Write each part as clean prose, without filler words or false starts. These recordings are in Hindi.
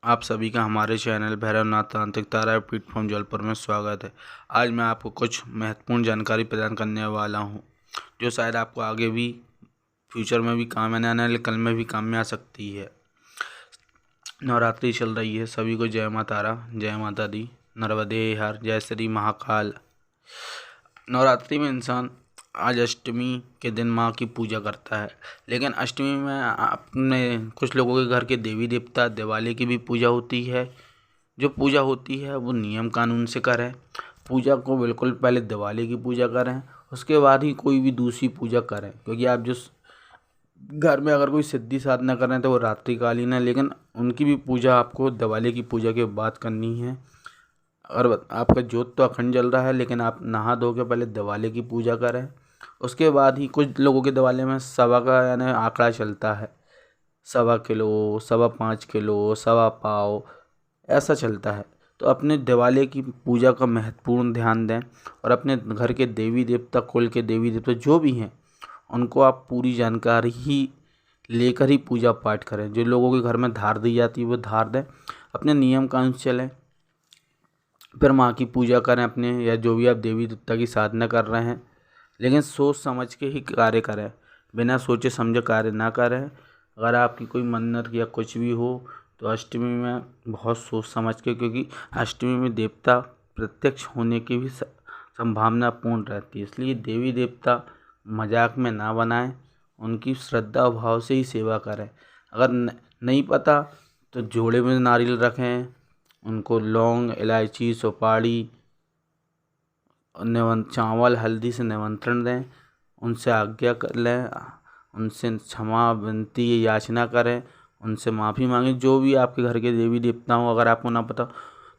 आप सभी का हमारे चैनल भैरवनाथ तांत्रिक तारा प्लेटफॉर्म जबलपुर में स्वागत है। आज मैं आपको कुछ महत्वपूर्ण जानकारी प्रदान करने वाला हूं, जो शायद आपको आगे भी फ्यूचर में भी काम आने वाले कल में भी काम में आ सकती है। नवरात्रि चल रही है, सभी को जय माता तारा, जय माता दी, नर्मदे हर, जय श्री महाकाल। नवरात्रि में इंसान आज अष्टमी के दिन माँ की पूजा करता है, लेकिन अष्टमी में अपने कुछ लोगों के घर के देवी देवता दिवाली की भी पूजा होती है। जो पूजा होती है वो नियम कानून से करें। पूजा को बिल्कुल पहले दिवाली की पूजा करें, उसके बाद ही कोई भी दूसरी पूजा करें, क्योंकि आप जो घर में अगर कोई सिद्धि साधना कर रहे हैं तो वो रात्रिकालीन है, लेकिन उनकी भी पूजा आपको दिवाली की पूजा के बाद करनी है। और आपका जोत तो अखंड जल रहा है, लेकिन आप नहा धो के पहले दिवाली की पूजा करें। उसके बाद ही कुछ लोगों के दिवाली में सवा का यानी आंकड़ा चलता है, 1.25 किलो, 5.25 किलो, सवा पाव, ऐसा चलता है। तो अपने दिवाली की पूजा का महत्वपूर्ण ध्यान दें और अपने घर के देवी देवता, कुल के देवी देवता जो भी हैं, उनको आप पूरी जानकारी ही लेकर ही पूजा पाठ करें। जो लोगों के घर में धार दी जाती है वो धार दें, अपने नियम कानून से चलें, फिर माँ की पूजा करें अपने, या जो भी आप देवी देवता की साधना कर रहे हैं, लेकिन सोच समझ के ही कार्य करें, बिना सोचे समझे कार्य ना करें। अगर आपकी कोई मन्नत या कुछ भी हो तो अष्टमी में बहुत सोच समझ के, क्योंकि अष्टमी में देवता प्रत्यक्ष होने की भी संभावना पूर्ण रहती है, इसलिए देवी देवता मजाक में ना बनाएं, उनकी श्रद्धा भाव से ही सेवा करें। अगर नहीं पता तो जोड़े में नारियल रखें, उनको लौंग, इलायची, सुपारी, चावल, हल्दी से निमंत्रण दें, उनसे आज्ञा कर लें, उनसे क्षमा विनती याचना करें, उनसे माफ़ी मांगें। जो भी आपके घर के देवी देवता हों, अगर आपको ना पता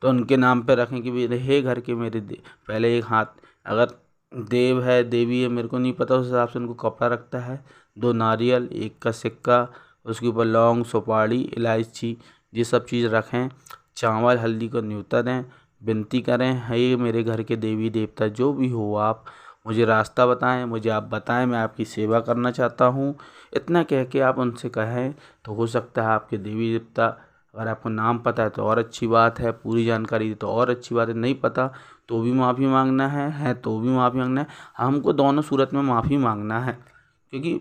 तो उनके नाम पे रखें कि भाई हे घर के मेरे पहले एक हाथ, अगर देव है देवी है मेरे को नहीं पता, उस हिसाब से उनको कपड़ा रखता है, 2 नारियल, 1 का सिक्का, उसके ऊपर लौंग, सुपारी, इलायची, ये सब चीज़ रखें, चावल हल्दी को न्योता दें, विनती करें, हे मेरे घर के देवी देवता जो भी हो, आप मुझे रास्ता बताएं, मुझे आप बताएं, मैं आपकी सेवा करना चाहता हूँ। इतना कह के आप उनसे कहें तो हो सकता है आपके देवी देवता, अगर आपको नाम पता है तो और अच्छी बात है, पूरी जानकारी तो और अच्छी बात है, नहीं पता तो भी माफ़ी मांगना है तो भी माफ़ी मांगना है। हमको दोनों सूरत में माफ़ी मांगना है, क्योंकि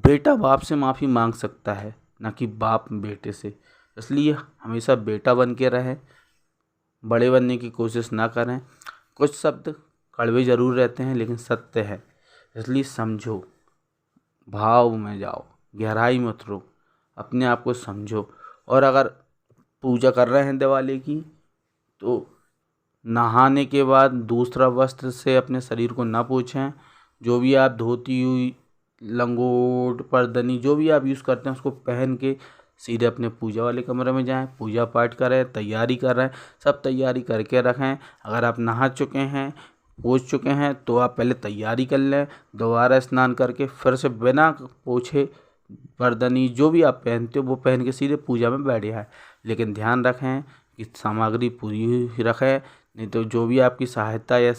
बेटा बाप से माफ़ी मांग सकता है, ना कि बाप बेटे से। इसलिए हमेशा बेटा बन के रहें, बड़े बनने की कोशिश ना करें। कुछ शब्द कड़वे ज़रूर रहते हैं लेकिन सत्य है, इसलिए समझो, भाव में जाओ, गहराई में उतरो, अपने आप को समझो। और अगर पूजा कर रहे हैं दिवाली की तो नहाने के बाद दूसरा वस्त्र से अपने शरीर को ना पोंछें। जो भी आप धोती हुई, लंगोट, परदनी जो भी आप यूज़ करते हैं उसको पहन के सीधे अपने पूजा वाले कमरे में जाएं, पूजा पाठ करें, तैयारी कर रहे हैं, सब तैयारी करके रखें। अगर आप नहा चुके हैं, पोंछ चुके हैं तो आप पहले तैयारी कर लें, दोबारा स्नान करके फिर से बिना पोछे परदनी जो भी आप पहनते हो वो पहन के सीधे पूजा में बैठ जाए। लेकिन ध्यान रखें कि सामग्री पूरी ही रखें, नहीं तो जो भी आपकी सहायता या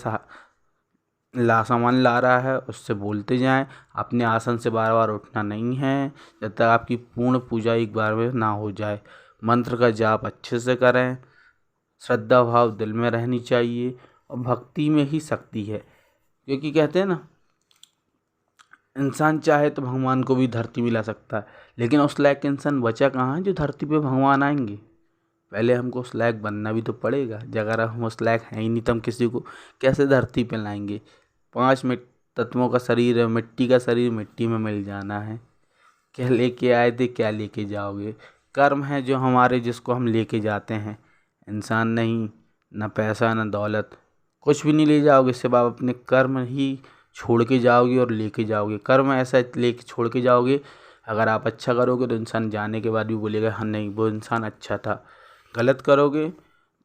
सामान ला रहा है उससे बोलते जाएं। अपने आसन से बार बार उठना नहीं है जब तक आपकी पूर्ण पूजा एक बार में ना हो जाए। मंत्र का जाप अच्छे से करें, श्रद्धा भाव दिल में रहनी चाहिए, और भक्ति में ही शक्ति है। क्योंकि कहते हैं ना, इंसान चाहे तो भगवान को भी धरती में ला सकता है, लेकिन उस लायक इंसान बचा कहाँ है जो धरती पे भगवान आएंगे। पहले हमको उस लायक बनना भी तो पड़ेगा। अगर हम उस लायक हैं ही नहीं तो हम किसी को कैसे धरती पे लाएंगे। 5 तत्वों का शरीर है, मिट्टी का शरीर, मिट्टी में मिल जाना है। क्या लेके आए थे क्या लेके जाओगे। कर्म है जो हमारे, जिसको हम लेके जाते हैं, इंसान नहीं। ना पैसा ना दौलत, कुछ भी नहीं ले जाओगे, सिर्फ आप अपने कर्म ही छोड़ के जाओगे और लेके जाओगे। कर्म ऐसा लेके छोड़ के जाओगे, अगर आप अच्छा करोगे तो इंसान जाने के बाद भी बोलेगा हाँ नहीं वो इंसान अच्छा था। गलत करोगे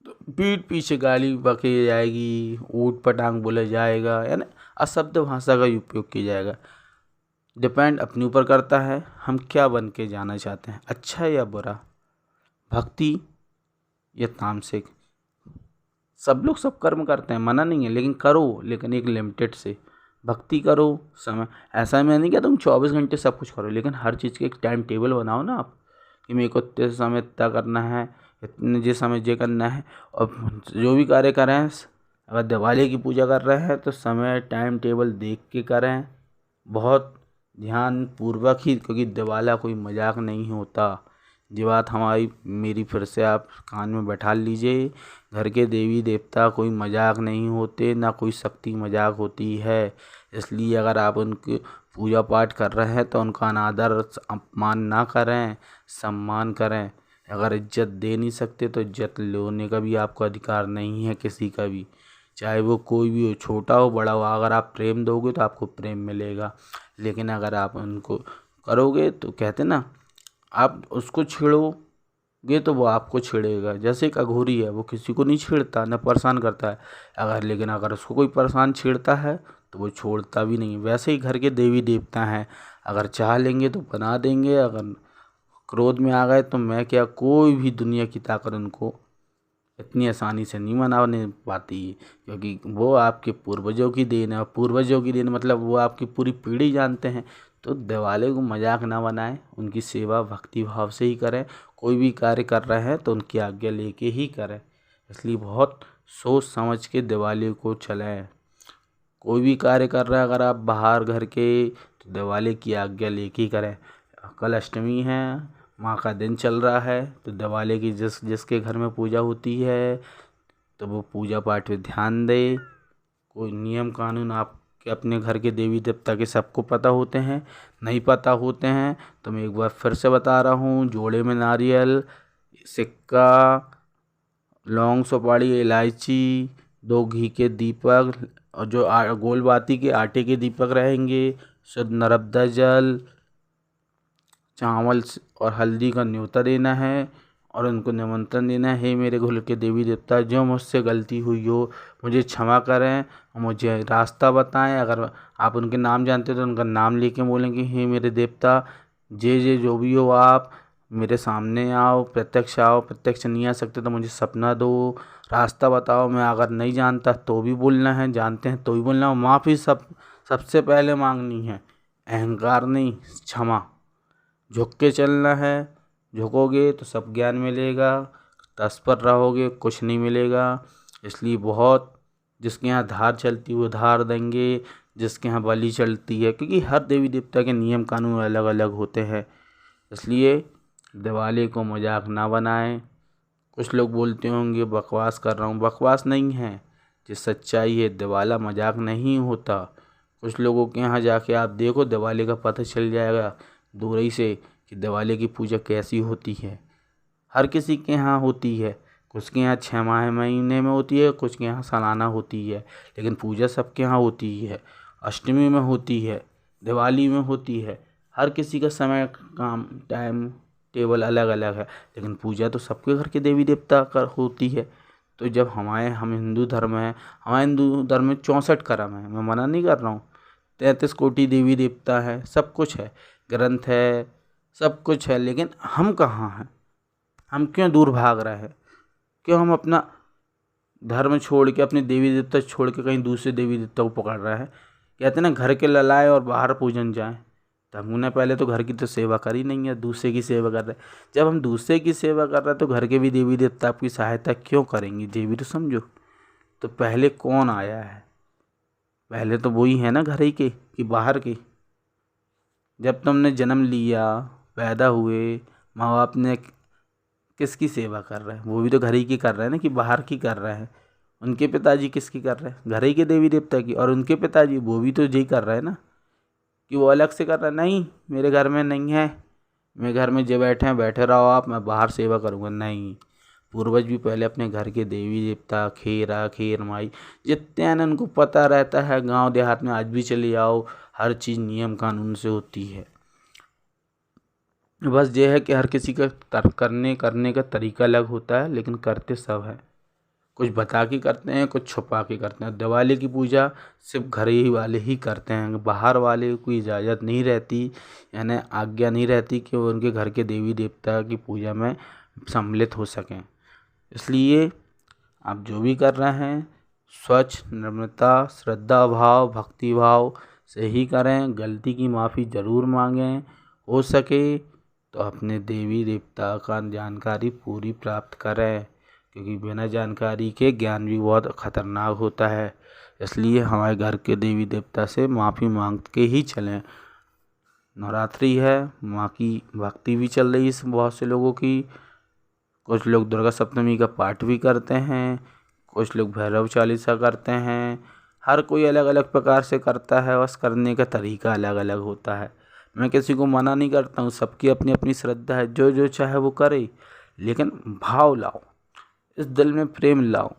तो पीठ पीछे गाली बकी जाएगी, ऊट पटांग बोला जाएगा, यानी अशब्द भाषा का उपयोग किया जाएगा। डिपेंड अपने ऊपर करता है हम क्या बन के जाना चाहते हैं, अच्छा या बुरा, भक्ति या तामसिक। सब लोग सब कर्म करते हैं, मना नहीं है, लेकिन करो, लेकिन एक लिमिटेड से। भक्ति करो समय, ऐसा मैं नहीं कहता तुम 24 घंटे सब कुछ करो, लेकिन हर चीज़ के एक टाइम टेबल बनाओ ना आप, कि मेरे को इतने समय इतना करना है, इतने जे समय जे करना है। और जो भी कार्य करें, अगर दिवाली की पूजा कर रहे हैं तो समय टाइम टेबल देख के करें, बहुत ध्यान पूर्वक ही, क्योंकि दिवाला कोई मजाक नहीं होता। ये बात हमारी मेरी फिर से आप कान में बैठा लीजिए। घर के देवी देवता कोई मजाक नहीं होते, ना कोई शक्ति मजाक होती है। इसलिए अगर आप उनकी पूजा पाठ कर रहे हैं तो उनका अनादर अपमान ना करें, सम्मान करें। अगर इज्जत दे नहीं सकते तो इज्जत लेने का भी आपको अधिकार नहीं है किसी का भी, चाहे वो कोई भी हो, छोटा हो बड़ा हो। अगर आप प्रेम दोगे तो आपको प्रेम मिलेगा, लेकिन अगर आप उनको करोगे तो कहते ना, आप उसको छेड़ोगे तो वो आपको छेड़ेगा। जैसे एक अघोरी है, वो किसी को नहीं छेड़ता, ना परेशान करता है, लेकिन अगर उसको कोई परेशान छेड़ता है तो वो छोड़ता भी नहीं। वैसे ही घर के देवी देवता हैं, अगर चाह लेंगे तो बना देंगे, अगर क्रोध में आ गए तो मैं क्या, कोई भी दुनिया की ताकत उनको इतनी आसानी से नहीं मनाने पाती, क्योंकि वो आपके पूर्वजों की देन है। और पूर्वजों की देन मतलब वो आपकी पूरी पीढ़ी जानते हैं। तो दिवाली को मजाक ना बनाएं, उनकी सेवा भक्ति भाव से ही करें। कोई भी कार्य कर रहे हैं तो उनकी आज्ञा लेके ही करें। इसलिए बहुत सोच समझ के दिवाली को चलाएं। कोई भी कार्य कर रहे हैं अगर आप बाहर घर के, तो दिवाली की आज्ञा लेके ही करें। कल अष्टमी है, माँ का दिन चल रहा है, तो दिवाली की जिसके घर में पूजा होती है तो वो पूजा पाठ पे ध्यान दे। कोई नियम कानून आपके अपने घर के देवी देवता के सबको पता होते हैं, नहीं पता होते हैं तो मैं एक बार फिर से बता रहा हूँ। जोड़े में नारियल, सिक्का, लौंग, सुपारी, इलायची, 2 घी के दीपक, और जो गोल बाती के आटे के दीपक रहेंगे, शुद्ध नर्मदा जल, चावल और हल्दी का न्योता देना है और उनको निमंत्रण देना है। हे मेरे घर के देवी देवता, जो मुझसे गलती हुई हो मुझे क्षमा करें, मुझे रास्ता बताएं। अगर आप उनके नाम जानते हो तो उनका नाम लेके बोलेंगे, हे मेरे देवता, जे जो भी हो आप मेरे सामने आओ, प्रत्यक्ष नहीं आ सकते तो मुझे सपना दो, रास्ता बताओ। मैं अगर नहीं जानता तो भी बोलना है, जानते हैं तो भी बोलना है। माफ़ी सबसे पहले मांगनी है, अहंकार नहीं, क्षमा। झुक के चलना है, झुकोगे तो सब ज्ञान मिलेगा, तत्पर रहोगे कुछ नहीं मिलेगा। इसलिए बहुत, जिसके यहाँ धार चलती है वो धार देंगे, जिसके यहाँ बलि चलती है, क्योंकि हर देवी देवता के नियम कानून अलग अलग होते हैं। इसलिए दिवाली को मजाक ना बनाएं। कुछ लोग बोलते होंगे बकवास कर रहा हूँ, बकवास नहीं है, ये सच्चाई है। दिवाला मजाक नहीं होता। कुछ लोगों के यहाँ जाके आप देखो, दिवाली का पता चल जाएगा दूर ही से कि दिवाली की पूजा कैसी होती है। हर किसी के यहाँ होती है, कुछ के यहाँ 6 महीने में होती है, कुछ के यहाँ सालाना होती है, लेकिन पूजा सबके यहाँ होती है। अष्टमी में होती है, दिवाली में होती है। हर किसी का समय, काम, टाइम टेबल अलग अलग है, लेकिन पूजा तो सबके घर के देवी देवता कर होती है। तो जब हम हिंदू धर्म है, हमारे हिंदू धर्म में 64 कर्म है, मैं मना नहीं कर रहा हूँ। 33 कोटि देवी देवता है, सब कुछ है, ग्रंथ है, सब कुछ है, लेकिन हम कहाँ हैं? हम क्यों दूर भाग रहे हैं? क्यों हम अपना धर्म छोड़ के, अपने देवी देवता छोड़ के कहीं दूसरे देवी देवता को पकड़ रहे हैं? कहते हैं ना, घर के ललाए और बाहर पूजन जाए। तो हमने पहले तो घर की तो सेवा करी नहीं है, दूसरे की सेवा कर रहे हैं। जब हम दूसरे की सेवा कर रहे हैं तो घर के भी देवी देवता आपकी सहायता क्यों करेंगे? ये भी तो समझो। तो पहले कौन आया है? पहले तो वही है ना, घर ही के कि बाहर के। जब तुमने जन्म लिया, पैदा हुए, माँ बाप ने किसकी सेवा कर रहे हैं? वो भी तो घर ही की कर रहे हैं ना, कि बाहर की कर रहे हैं? उनके पिताजी किसकी कर रहे हैं? घर ही के देवी देवता की। और उनके पिताजी वो भी तो यही कर रहे हैं ना, कि वो अलग से कर रहा है? नहीं, मेरे घर में नहीं है, मेरे घर में जो बैठे हैं बैठे रहो आप, मैं बाहर सेवा करूँगा? नहीं, पूर्वज भी पहले अपने घर के देवी देवता, खेरा खेर माई जितने हैं उनको पता रहता है। गांव देहात में आज भी चले जाओ, हर चीज़ नियम कानून से होती है। बस ये है कि हर किसी का करने का तरीका अलग होता है, लेकिन करते सब है। कुछ बता के करते हैं, कुछ छुपा के करते हैं। दिवाली की पूजा सिर्फ घर ही वाले ही करते हैं, बाहर वाले को इजाज़त नहीं रहती, यानी आज्ञा नहीं रहती कि वो उनके घर के देवी देवता की पूजा में सम्मिलित हो सकें। इसलिए आप जो भी कर रहे हैं, स्वच्छ, निर्मलता, श्रद्धा भाव, भक्ति भाव से ही करें। गलती की माफ़ी ज़रूर मांगें, हो सके तो अपने देवी देवता का जानकारी पूरी प्राप्त करें, क्योंकि बिना जानकारी के ज्ञान भी बहुत खतरनाक होता है। इसलिए हमारे घर के देवी देवता से माफ़ी मांग के ही चलें। नवरात्रि है, माँ की भक्ति भी चल रही है बहुत से लोगों की। कुछ लोग दुर्गा सप्तमी का पाठ भी करते हैं, कुछ लोग भैरव चालीसा करते हैं। हर कोई अलग अलग प्रकार से करता है, बस करने का तरीका अलग अलग होता है। मैं किसी को मना नहीं करता हूँ, सबकी अपनी अपनी श्रद्धा है, जो जो चाहे वो करे, लेकिन भाव लाओ, इस दिल में प्रेम लाओ।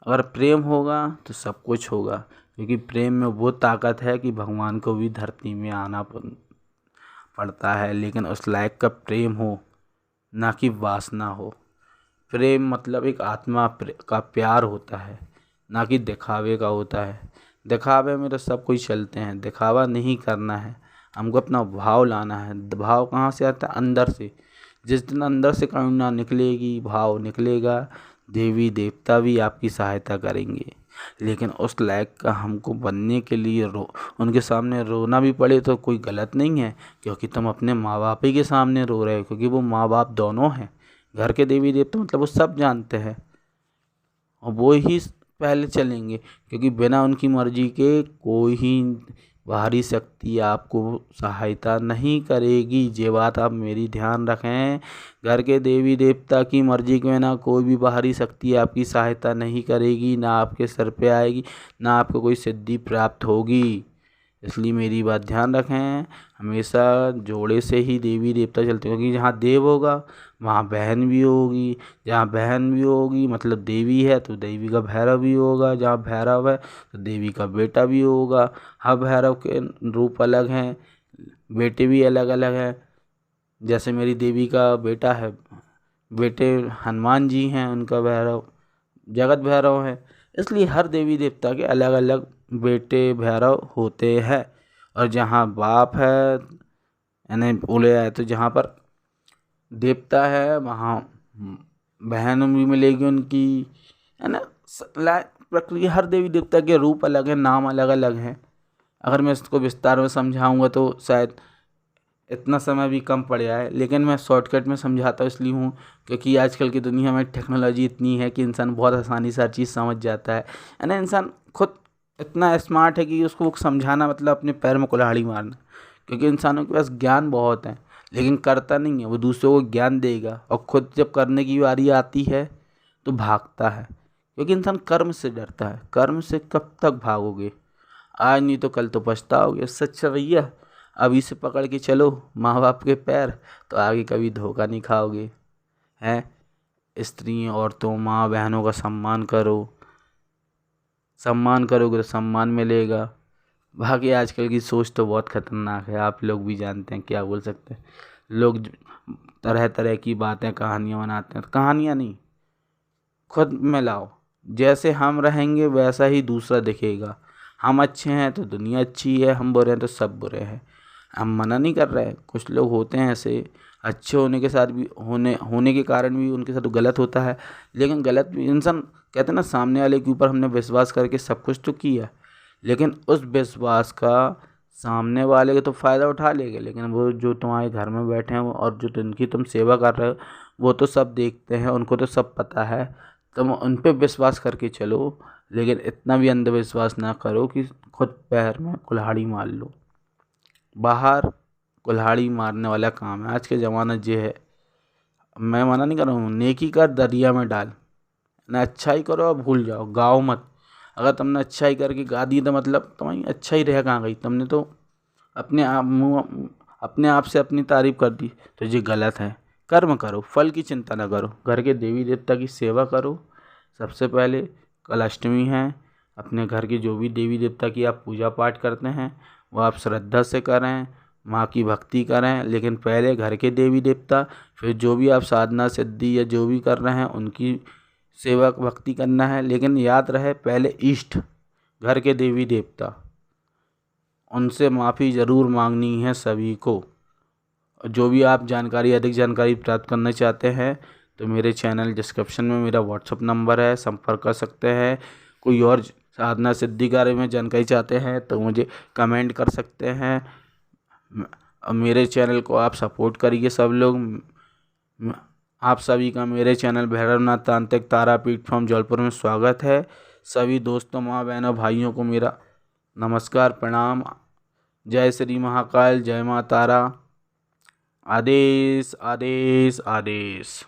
अगर प्रेम होगा तो सब कुछ होगा, क्योंकि प्रेम में वो ताकत है कि भगवान को भी धरती में आना पड़ता है, लेकिन उस लायक का प्रेम हो, ना कि वासना हो। प्रेम मतलब एक आत्मा का प्यार होता है, ना कि दिखावे का होता है। दिखावे में तो सब कोई चलते हैं, दिखावा नहीं करना है, हमको अपना भाव लाना है। भाव कहाँ से आता है? अंदर से। जिस दिन अंदर से करुणा निकलेगी, भाव निकलेगा, देवी देवता भी आपकी सहायता करेंगे। लेकिन उस लायक का हमको बनने के लिए उनके सामने रोना भी पड़े तो कोई गलत नहीं है, क्योंकि तुम अपने माँ बाप ही के सामने रो रहे हो, क्योंकि वो माँ बाप दोनों हैं। घर के देवी देवता मतलब वो सब जानते हैं, और वो ही पहले चलेंगे, क्योंकि बिना उनकी मर्जी के कोई ही बाहरी शक्ति आपको सहायता नहीं करेगी। ये बात आप मेरी ध्यान रखें। घर के देवी देवता की मर्जी के बिना कोई भी बाहरी शक्ति आपकी सहायता नहीं करेगी, ना आपके सर पे आएगी, ना आपको कोई सिद्धि प्राप्त होगी। इसलिए मेरी बात ध्यान रखें, हमेशा जोड़े से ही देवी देवता चलते हैं, क्योंकि जहाँ देव होगा वहाँ बहन भी होगी, जहाँ बहन भी होगी मतलब देवी है तो देवी का भैरव भी होगा, जहाँ भैरव है तो देवी का बेटा भी होगा। हर भैरव के रूप अलग हैं, बेटे भी अलग अलग हैं। जैसे मेरी देवी का बेटा है, बेटे हनुमान जी हैं, उनका भैरव जगत भैरव है। इसलिए हर देवी देवता के अलग अलग बेटे भैरव होते हैं। और जहाँ बाप है यानी बोले जाए तो जहाँ पर देवता है वहाँ बहन भी मिलेगी उनकी, है ना। प्रक्रिया, हर देवी देवता के रूप अलग हैं, नाम अलग अलग हैं। अगर मैं इसको विस्तार में समझाऊंगा तो शायद इतना समय भी कम पड़ जाए, लेकिन मैं शॉर्टकट में समझाता इसलिए हूँ क्योंकि आजकल की दुनिया में टेक्नोलॉजी इतनी है कि इंसान बहुत आसानी से हर चीज़ समझ जाता है ना। इंसान खुद इतना स्मार्ट है कि उसको समझाना मतलब अपने पैर में कुल्हाड़ी मारना, क्योंकि इंसानों के पास ज्ञान बहुत है लेकिन करता नहीं है। वो दूसरों को ज्ञान देगा और खुद जब करने की बारी आती है तो भागता है, क्योंकि इंसान कर्म से डरता है। कर्म से कब तक भागोगे? आज नहीं तो कल तो पछताओगे। सच भैया, अभी से पकड़ के चलो माँ बाप के पैर, तो आगे कभी धोखा नहीं खाओगे। हैं, स्त्री औरतों माँ बहनों का सम्मान करो, सम्मान करोगे तो सम्मान मिलेगा। बाकी आजकल की सोच तो बहुत खतरनाक है, आप लोग भी जानते हैं, क्या बोल सकते हैं। लोग तरह तरह की बातें कहानियाँ बनाते हैं, कहानियाँ नहीं, खुद में लाओ। जैसे हम रहेंगे वैसा ही दूसरा दिखेगा। हम अच्छे हैं तो दुनिया अच्छी है, हम बुरे हैं तो सब बुरे हैं। हम मना नहीं कर रहे हैं, कुछ लोग होते हैं ऐसे, अच्छे होने के साथ भी होने के कारण भी उनके साथ गलत होता है। लेकिन गलत भी इंसान, कहते हैं ना, सामने वाले के ऊपर हमने विश्वास करके सब कुछ तो किया, लेकिन उस विश्वास का सामने वाले का तो फ़ायदा उठा लेगा, लेकिन वो जो तुम्हारे घर में बैठे हैं और जो जिनकी तुम सेवा कर रहे हो वो तो सब देखते हैं, उनको तो सब पता है। तुम उन पे विश्वास करके चलो, लेकिन इतना भी अंधविश्वास ना करो कि खुद पैर में कुल्हाड़ी मार लो। बाहर कुल्हाड़ी मारने वाला काम है आज के ज़माना ये है। मैं मना नहीं कर रहा हूँ, नेकी कर दरिया में डाल, ना अच्छाई करो और भूल जाओ, गाओ मत। अगर तुमने अच्छाई करके गा दी तो मतलब तुम्हारी अच्छाई रह कहाँ गई? तुमने तो अपने आप से अपनी तारीफ कर दी, तो ये गलत है। कर्म करो, फल की चिंता ना करो, घर के देवी देवता की सेवा करो। सबसे पहले कल अष्टमी है, अपने घर के जो भी देवी देवता की आप पूजा पाठ करते हैं वो आप श्रद्धा से करें, माँ की भक्ति करें। लेकिन पहले घर के देवी देवता, फिर जो भी आप साधना सिद्धि या जो भी कर रहे हैं उनकी सेवा भक्ति करना है। लेकिन याद रहे, पहले इष्ट घर के देवी देवता, उनसे माफ़ी ज़रूर मांगनी है सभी को। जो भी आप जानकारी, अधिक जानकारी प्राप्त करना चाहते हैं तो मेरे चैनल डिस्क्रिप्शन में मेरा व्हाट्सअप नंबर है, संपर्क कर सकते हैं। कोई और साधना सिद्धि के बारे में जानकारी चाहते हैं तो मुझे कमेंट कर सकते हैं। मेरे चैनल को आप सपोर्ट करिए सब लोग। आप सभी का मेरे चैनल भैरवनाथ तांत्रिक तारापीठ फ्रॉम जबलपुर में स्वागत है। सभी दोस्तों, माँ बहनों, भाइयों को मेरा नमस्कार, प्रणाम। जय श्री महाकाल, जय माँ तारा। आदेश आदेश आदेश।